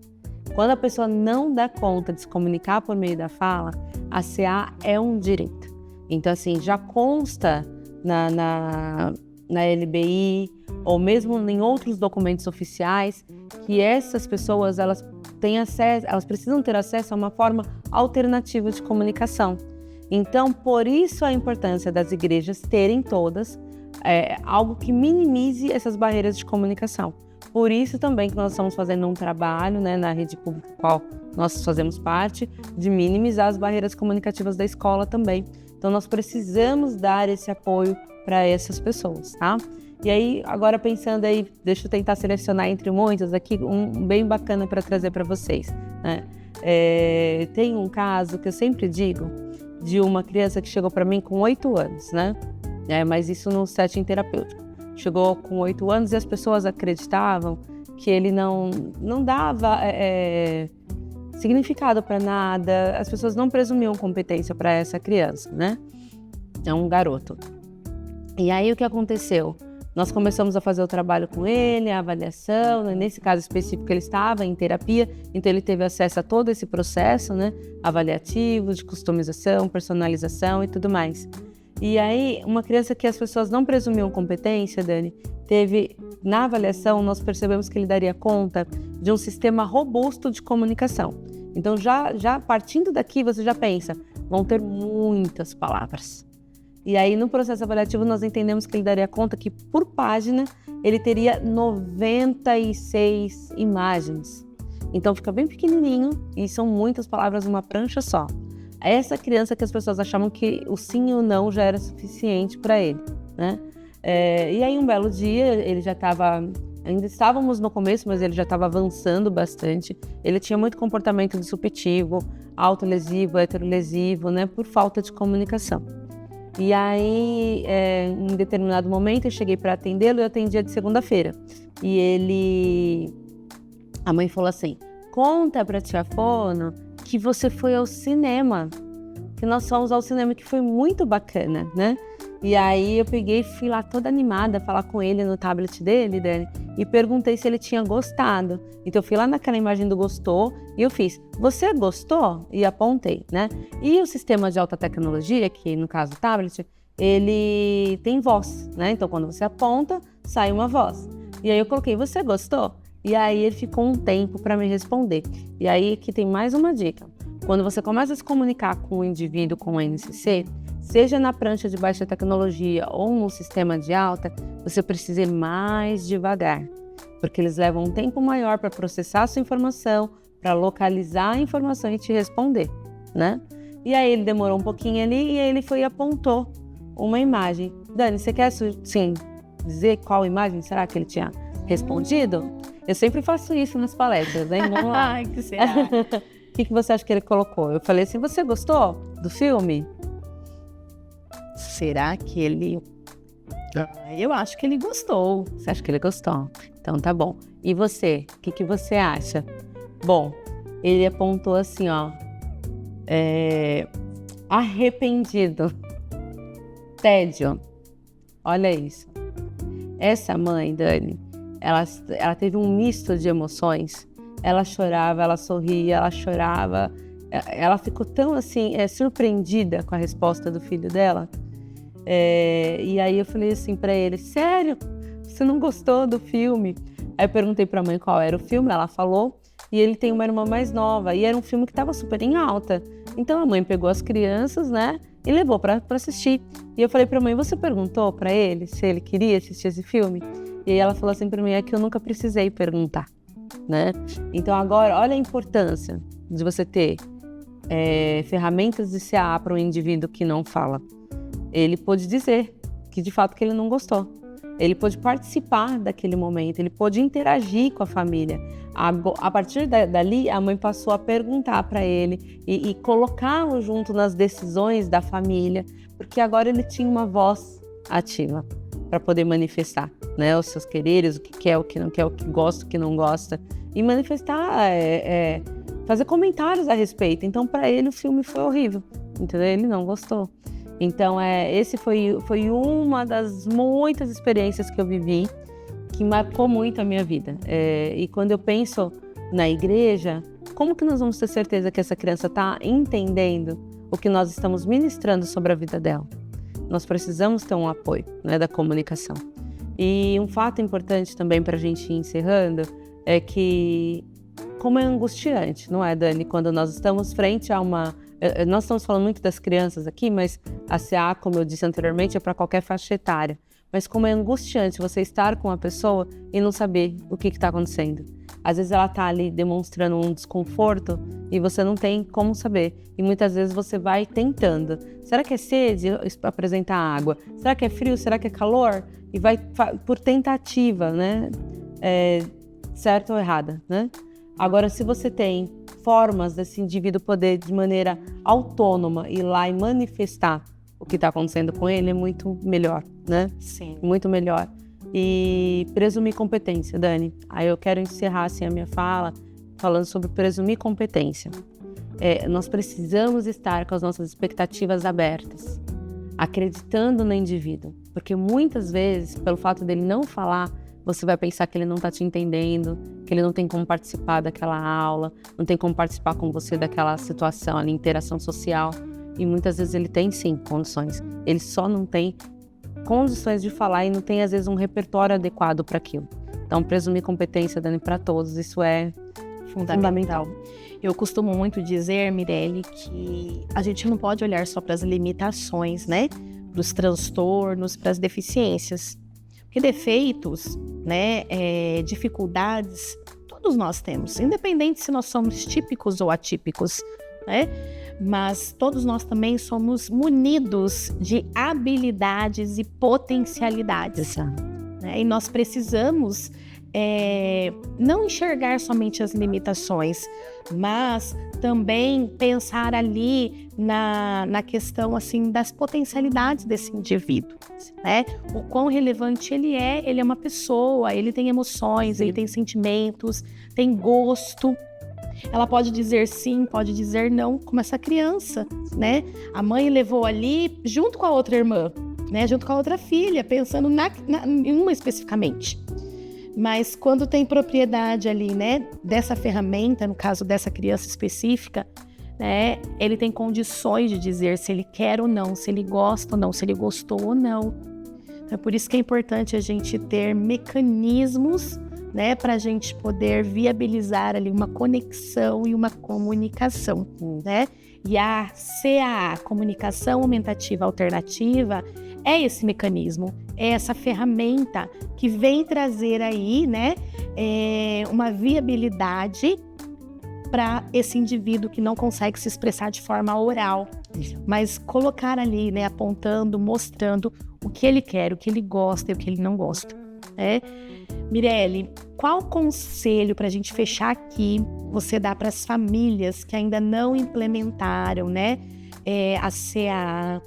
Quando a pessoa não dá conta de se comunicar por meio da fala, a CA é um direito. Então, assim, já consta na LBI ou mesmo em outros documentos oficiais que essas pessoas, elas precisam ter acesso a uma forma alternativa de comunicação. Então, por isso a importância das igrejas terem todas algo que minimize essas barreiras de comunicação. Por isso também que nós estamos fazendo um trabalho, né, na rede pública qual nós fazemos parte, de minimizar as barreiras comunicativas da escola também. Então nós precisamos dar esse apoio para essas pessoas, tá? E aí, agora pensando aí, deixa eu tentar selecionar entre muitos aqui, um bem bacana para trazer para vocês, né? Tem um caso que eu sempre digo, de uma criança que chegou para mim com 8 anos, né? Mas isso no setting terapêutico. Chegou com 8 anos e as pessoas acreditavam que ele não dava significado para nada, as pessoas não presumiam competência para essa criança, né? É um garoto. E aí o que aconteceu? Nós começamos a fazer o trabalho com ele, a avaliação, né? Nesse caso específico ele estava em terapia, então ele teve acesso a todo esse processo, né? Avaliativo, de customização, personalização e tudo mais. E aí, uma criança que as pessoas não presumiam competência, Dani, na avaliação, nós percebemos que ele daria conta de um sistema robusto de comunicação. Então, já partindo daqui, você já pensa, vão ter muitas palavras. E aí, no processo avaliativo, nós entendemos que ele daria conta que, por página, ele teria 96 imagens. Então, fica bem pequenininho e são muitas palavras numa prancha só. Essa criança que as pessoas achavam que o sim e o não já era suficiente para ele, né? E aí um belo dia, ele já estava, ainda estávamos no começo, mas ele já estava avançando bastante. Ele tinha muito comportamento disruptivo, autolesivo, heterolesivo, né? Por falta de comunicação. E aí, em determinado momento, eu cheguei para atendê-lo e eu atendia de segunda-feira. E a mãe falou assim, conta para a tia Fono que você foi ao cinema, que nós fomos ao cinema, que foi muito bacana, né? E aí eu peguei e fui lá toda animada falar com ele no tablet dele, Dani, e perguntei se ele tinha gostado. Então eu fui lá naquela imagem do gostou e eu fiz, você gostou? E apontei, né? E o sistema de alta tecnologia, que no caso o tablet, ele tem voz, né? Então quando você aponta, sai uma voz. E aí eu coloquei, você gostou? E aí ele ficou um tempo para me responder. E aí que tem mais uma dica. Quando você começa a se comunicar com o indivíduo com o NCC, seja na prancha de baixa tecnologia ou no sistema de alta, você precisa ir mais devagar, porque eles levam um tempo maior para processar a sua informação, para localizar a informação e te responder, né? E aí ele demorou um pouquinho ali e aí ele foi e apontou uma imagem. Dani, você quer sim, dizer qual imagem será que ele tinha respondido? Eu sempre faço isso nas palestras, hein? Vamos lá. Ai, que será? O que você acha que ele colocou? Eu falei assim, você gostou do filme? Será que ele... Eu acho que ele gostou. Você acha que ele gostou? Então tá bom. E você? O que você acha? Bom, ele apontou assim, ó. Arrependido. Tédio. Olha isso. Essa mãe, Dani, ela teve um misto de emoções. Ela chorava, ela sorria, ela chorava. Ela ficou tão assim, surpreendida com a resposta do filho dela. E aí eu falei assim pra ele, sério? Você não gostou do filme? Aí eu perguntei pra mãe qual era o filme, ela falou. E ele tem uma irmã mais nova, e era um filme que estava super em alta. Então a mãe pegou as crianças, né, e levou para assistir. E eu falei pra mãe, você perguntou pra ele se ele queria assistir esse filme? E aí ela falou assim pra mim, é que eu nunca precisei perguntar, né? Então agora, olha a importância de você ter ferramentas de CAA para um indivíduo que não fala. Ele pôde dizer que de fato que ele não gostou. Ele pôde participar daquele momento, ele pôde interagir com a família. A partir dali, a mãe passou a perguntar para ele e colocá-lo junto nas decisões da família, porque agora ele tinha uma voz ativa para poder manifestar, né, os seus quereres, o que quer, o que não quer, o que gosta, o que não gosta, e manifestar, fazer comentários a respeito. Então, para ele, o filme foi horrível, entendeu? Ele não gostou. Então, esse foi uma das muitas experiências que eu vivi que marcou muito a minha vida. E quando eu penso na igreja, como que nós vamos ter certeza que essa criança está entendendo o que nós estamos ministrando sobre a vida dela? Nós precisamos ter um apoio, né, da comunicação. E um fato importante também para a gente ir encerrando é que, como é angustiante, não é, Dani? Quando nós estamos frente a uma... Nós estamos falando muito das crianças aqui, mas a CA, como eu disse anteriormente, é para qualquer faixa etária. Mas como é angustiante você estar com uma pessoa e não saber o que está acontecendo. Às vezes ela está ali demonstrando um desconforto e você não tem como saber. E muitas vezes você vai tentando. Será que é sede? Apresentar água. Será que é frio? Será que é calor? E vai por tentativa, né? Certa ou errada, né? Agora, se você tem formas desse indivíduo poder, de maneira autônoma, ir lá e manifestar o que está acontecendo com ele, é muito melhor, né? Sim. Muito melhor. E presumir competência, Dani. Aí eu quero encerrar assim, a minha fala falando sobre presumir competência. Nós precisamos estar com as nossas expectativas abertas, acreditando no indivíduo. Porque muitas vezes, pelo fato dele não falar, você vai pensar que ele não está te entendendo, que ele não tem como participar daquela aula, não tem como participar com você daquela situação, ali, interação social. E muitas vezes ele tem sim condições, ele só não tem condições de falar e não tem às vezes um repertório adequado para aquilo. Então presumir competência, Dani, para todos, isso é fundamental. Eu costumo muito dizer, Mirelle, que a gente não pode olhar só para as limitações, né? Para os transtornos, para as deficiências. Porque defeitos, né, dificuldades, todos nós temos, independente se nós somos típicos ou atípicos, né? Mas todos nós também somos munidos de habilidades e potencialidades, né? E nós precisamos não enxergar somente as limitações, mas também pensar ali na questão assim, das potencialidades desse indivíduo, né? O quão relevante ele é uma pessoa, ele tem emoções, ele tem sentimentos, tem gosto. Ela pode dizer sim, pode dizer não, como essa criança, né? A mãe levou ali junto com a outra irmã, né? Junto com a outra filha, pensando em uma especificamente. Mas quando tem propriedade ali, né, dessa ferramenta, no caso dessa criança específica, né, ele tem condições de dizer se ele quer ou não, se ele gosta ou não, se ele gostou ou não. Então, é por isso que é importante a gente ter mecanismos, né, para a gente poder viabilizar ali uma conexão e uma comunicação, né? E a CAA, Comunicação Aumentativa Alternativa, é esse mecanismo, é essa ferramenta que vem trazer aí, né, uma viabilidade para esse indivíduo que não consegue se expressar de forma oral, mas colocar ali, né, apontando, mostrando o que ele quer, o que ele gosta e o que ele não gosta, né? Mirelle, qual conselho para a gente fechar aqui você dá para as famílias que ainda não implementaram, né, a CAA?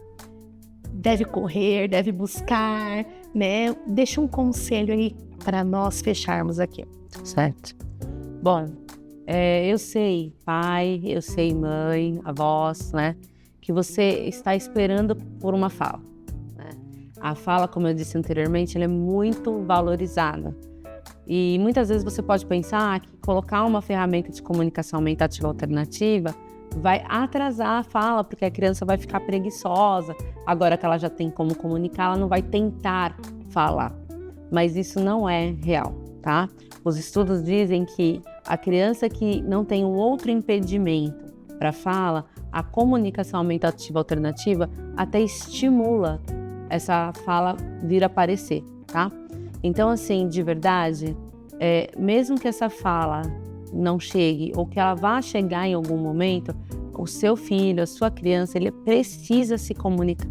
Deve correr, deve buscar, né? Deixa um conselho aí para nós fecharmos aqui. Certo. Bom, eu sei, pai, eu sei, mãe, avós, né? Que você está esperando por uma fala, né? A fala, como eu disse anteriormente, ela é muito valorizada. E muitas vezes você pode pensar que colocar uma ferramenta de comunicação aumentativa alternativa vai atrasar a fala, porque a criança vai ficar preguiçosa. Agora que ela já tem como comunicar, ela não vai tentar falar. Mas isso não é real, tá? Os estudos dizem que a criança que não tem um outro impedimento para fala, a comunicação aumentativa alternativa até estimula essa fala vir a aparecer, tá? Então, assim, de verdade, mesmo que essa fala não chegue ou que ela vá chegar em algum momento, o seu filho, a sua criança, ele precisa se comunicar.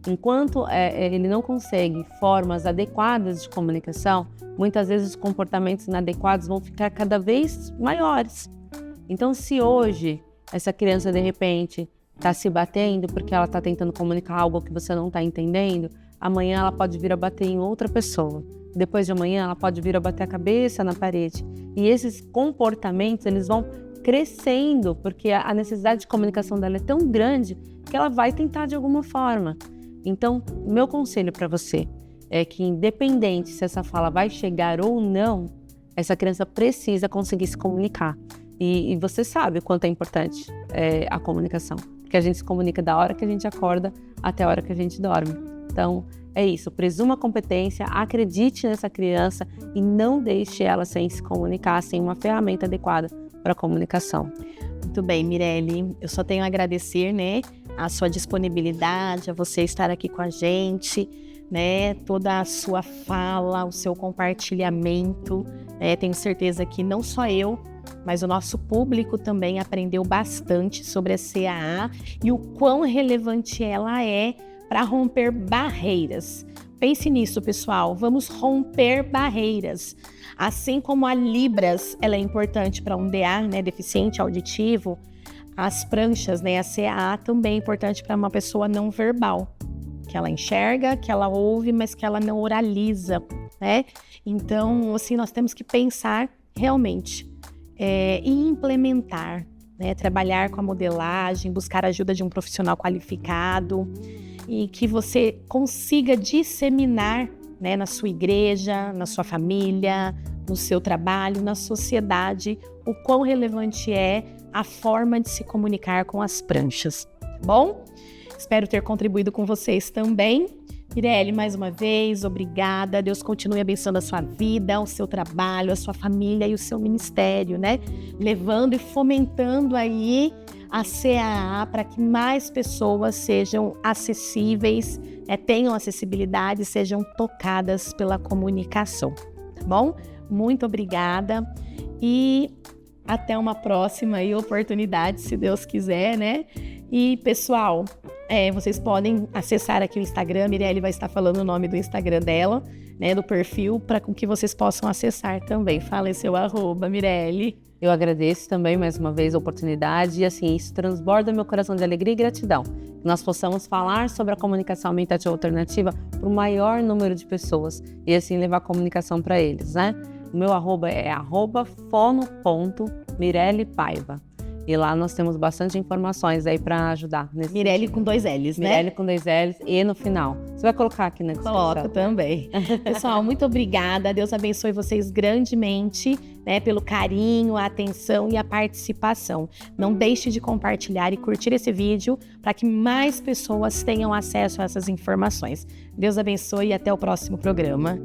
Enquanto ele não consegue formas adequadas de comunicação, muitas vezes os comportamentos inadequados vão ficar cada vez maiores. Então, se hoje essa criança, de repente, está se batendo porque ela está tentando comunicar algo que você não está entendendo, amanhã ela pode vir a bater em outra pessoa. Depois de amanhã, ela pode vir a bater a cabeça na parede. E esses comportamentos, eles vão crescendo, porque a necessidade de comunicação dela é tão grande que ela vai tentar de alguma forma. Então, meu conselho para você é que, independente se essa fala vai chegar ou não, essa criança precisa conseguir se comunicar. E você sabe o quanto é importante a comunicação, porque a gente se comunica da hora que a gente acorda até a hora que a gente dorme. Então, é isso, presuma competência, acredite nessa criança e não deixe ela sem se comunicar, sem uma ferramenta adequada para a comunicação. Muito bem, Mirelle, eu só tenho a agradecer, né, a sua disponibilidade, a você estar aqui com a gente, né, toda a sua fala, o seu compartilhamento, né, tenho certeza que não só eu, mas o nosso público também aprendeu bastante sobre a CAA e o quão relevante ela é para romper barreiras. Pense nisso, pessoal, vamos romper barreiras. Assim como a Libras ela é importante para um DA, né, deficiente auditivo, as pranchas, né, a CAA também é importante para uma pessoa não verbal, que ela enxerga, que ela ouve, mas que ela não oraliza, né? Então, assim, nós temos que pensar realmente e implementar, né, trabalhar com a modelagem, buscar a ajuda de um profissional qualificado e que você consiga disseminar, né, na sua igreja, na sua família, no seu trabalho, na sociedade, o quão relevante é a forma de se comunicar com as pranchas, tá bom? Espero ter contribuído com vocês também. Mirelle, mais uma vez, obrigada. Deus continue abençoando a sua vida, o seu trabalho, a sua família e o seu ministério, né? Levando e fomentando aí a CAA para que mais pessoas sejam acessíveis, tenham acessibilidade, sejam tocadas pela comunicação, tá bom? Muito obrigada e até uma próxima oportunidade, se Deus quiser, né? E, pessoal, vocês podem acessar aqui o Instagram, a Mirelle vai estar falando o nome do Instagram dela, né, do perfil, para que vocês possam acessar também. Fala aí seu @ Mirelle. Eu agradeço também mais uma vez a oportunidade e, assim, isso transborda meu coração de alegria e gratidão. Que nós possamos falar sobre a comunicação aumentativa alternativa para o maior número de pessoas e, assim, levar a comunicação para eles, né? O meu @ é @fono.mirellepaiva. E lá nós temos bastante informações aí para ajudar. Mirelle com 2 L's, né? Mirelle com 2 L's e no final. Você vai colocar aqui na descrição. Coloca também. Pessoal, muito obrigada. Deus abençoe vocês grandemente, né, pelo carinho, a atenção e a participação. Não deixe de compartilhar e curtir esse vídeo para que mais pessoas tenham acesso a essas informações. Deus abençoe e até o próximo programa.